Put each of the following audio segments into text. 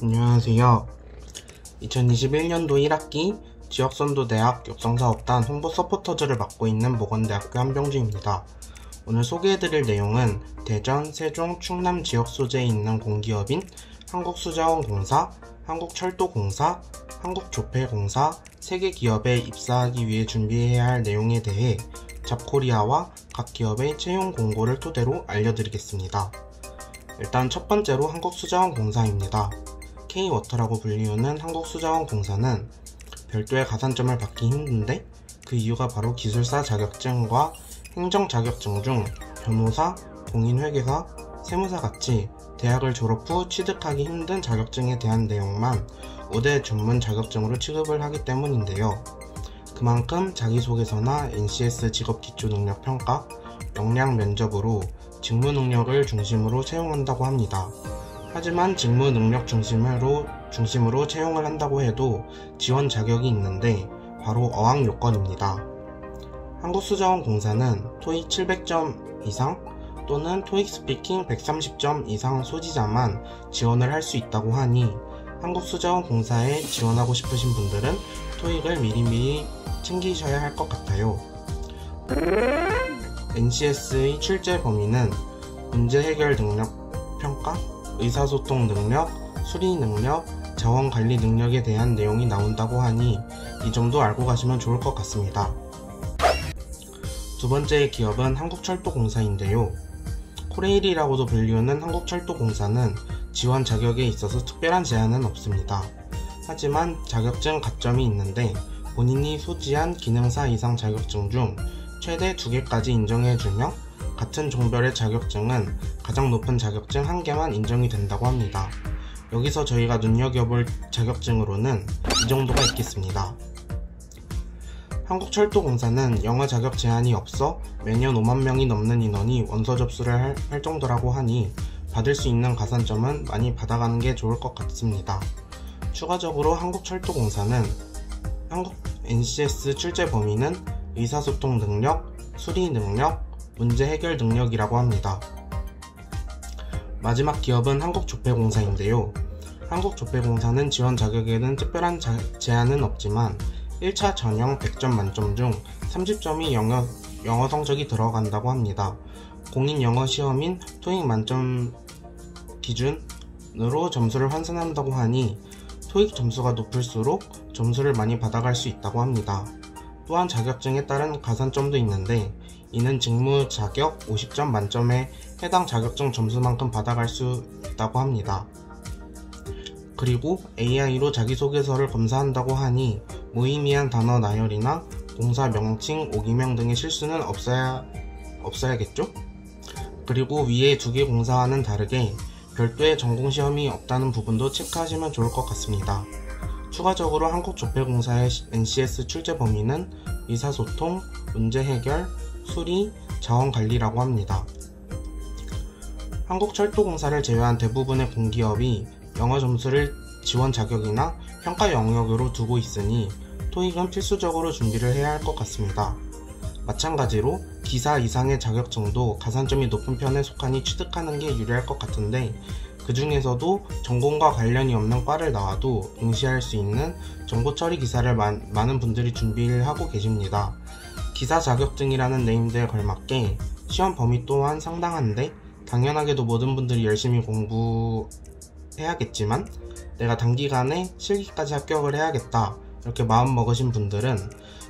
안녕하세요. 2021년도 1학기 지역선도대학 육성사업단 홍보 서포터즈를 맡고 있는 보건대학교 한병주입니다. 오늘 소개해드릴 내용은 대전, 세종, 충남 지역 소재에 있는 공기업인 한국수자원공사, 한국철도공사, 한국조폐공사 3개 기업에 입사하기 위해 준비해야 할 내용에 대해 잡코리아와 각 기업의 채용 공고를 토대로 알려드리겠습니다. 일단 첫 번째로 한국수자원공사입니다. K-워터라고 불리우는 한국수자원공사는 별도의 가산점을 받기 힘든데 그 이유가 바로 기술사 자격증과 행정 자격증 중 변호사, 공인회계사, 세무사 같이 대학을 졸업 후 취득하기 힘든 자격증에 대한 내용만 5대 전문 자격증으로 취급을 하기 때문인데요. 그만큼 자기소개서나 NCS 직업기초능력평가, 역량 면접으로 직무 능력을 중심으로 채용한다고 합니다. 하지만 직무 능력 중심으로 채용을 한다고 해도 지원 자격이 있는데 바로 어학 요건입니다. 한국수자원공사는 토익 700점 이상 또는 토익 스피킹 130점 이상 소지자만 지원을 할 수 있다고 하니 한국수자원공사에 지원하고 싶으신 분들은 토익을 미리미리 챙기셔야 할 것 같아요. NCS의 출제 범위는 문제 해결 능력 평가, 의사소통 능력, 수리 능력, 자원관리 능력에 대한 내용이 나온다고 하니 이 점도 알고 가시면 좋을 것 같습니다. 두 번째 기업은 한국철도공사인데요. 코레일이라고도 불리우는 한국철도공사는 지원 자격에 있어서 특별한 제한은 없습니다. 하지만 자격증 가점이 있는데 본인이 소지한 기능사 이상 자격증 중 최대 2개까지 인정해주며 같은 종별의 자격증은 가장 높은 자격증 1개만 인정이 된다고 합니다. 여기서 저희가 눈여겨볼 자격증으로는 이 정도가 있겠습니다. 한국철도공사는 영어 자격 제한이 없어 매년 5만 명이 넘는 인원이 원서 접수를 할 정도라고 하니 받을 수 있는 가산점은 많이 받아가는 게 좋을 것 같습니다. 추가적으로 한국철도공사는 한국 NCS 출제 범위는 의사소통 능력, 수리 능력, 문제 해결 능력이라고 합니다. 마지막 기업은 한국조폐공사인데요. 한국조폐공사는 지원 자격에는 특별한 제한은 없지만 1차 전형 100점 만점 중 30점이 영어 성적이 들어간다고 합니다. 공인 영어 시험인 토익 만점 기준으로 점수를 환산한다고 하니 토익 점수가 높을수록 점수를 많이 받아갈 수 있다고 합니다. 또한 자격증에 따른 가산점도 있는데 이는 직무 자격 50점 만점에 해당 자격증 점수만큼 받아갈 수 있다고 합니다. 그리고 AI로 자기소개서를 검사한다고 하니 무의미한 단어 나열이나 공사 명칭, 오기명 등의 실수는 없어야겠죠? 그리고 위에 2개 공사와는 다르게 별도의 전공시험이 없다는 부분도 체크하시면 좋을 것 같습니다. 추가적으로 한국조폐공사의 NCS 출제 범위는 의사소통, 문제 해결, 수리, 자원관리라고 합니다. 한국철도공사를 제외한 대부분의 공기업이 영어 점수를 지원 자격이나 평가 영역으로 두고 있으니 토익은 필수적으로 준비를 해야 할 것 같습니다. 마찬가지로 기사 이상의 자격증도 가산점이 높은 편에 속하니 취득하는 게 유리할 것 같은데 그 중에서도 전공과 관련이 없는 과를 나와도 응시할 수 있는 정보처리 기사를 많은 분들이 준비를 하고 계십니다. 기사 자격증이라는 네임드에 걸맞게 시험 범위 또한 상당한데 당연하게도 모든 분들이 열심히 공부해야겠지만 내가 단기간에 실기까지 합격을 해야겠다 이렇게 마음먹으신 분들은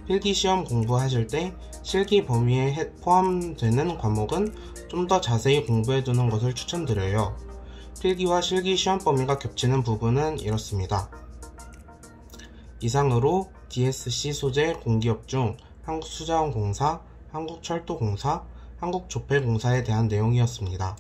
필기시험 공부하실 때 실기 범위에 포함되는 과목은 좀 더 자세히 공부해두는 것을 추천드려요. 필기와 실기 시험 범위가 겹치는 부분은 이렇습니다. 이상으로 DSC 소재 공기업 중 한국수자원공사, 한국철도공사, 한국조폐공사에 대한 내용이었습니다.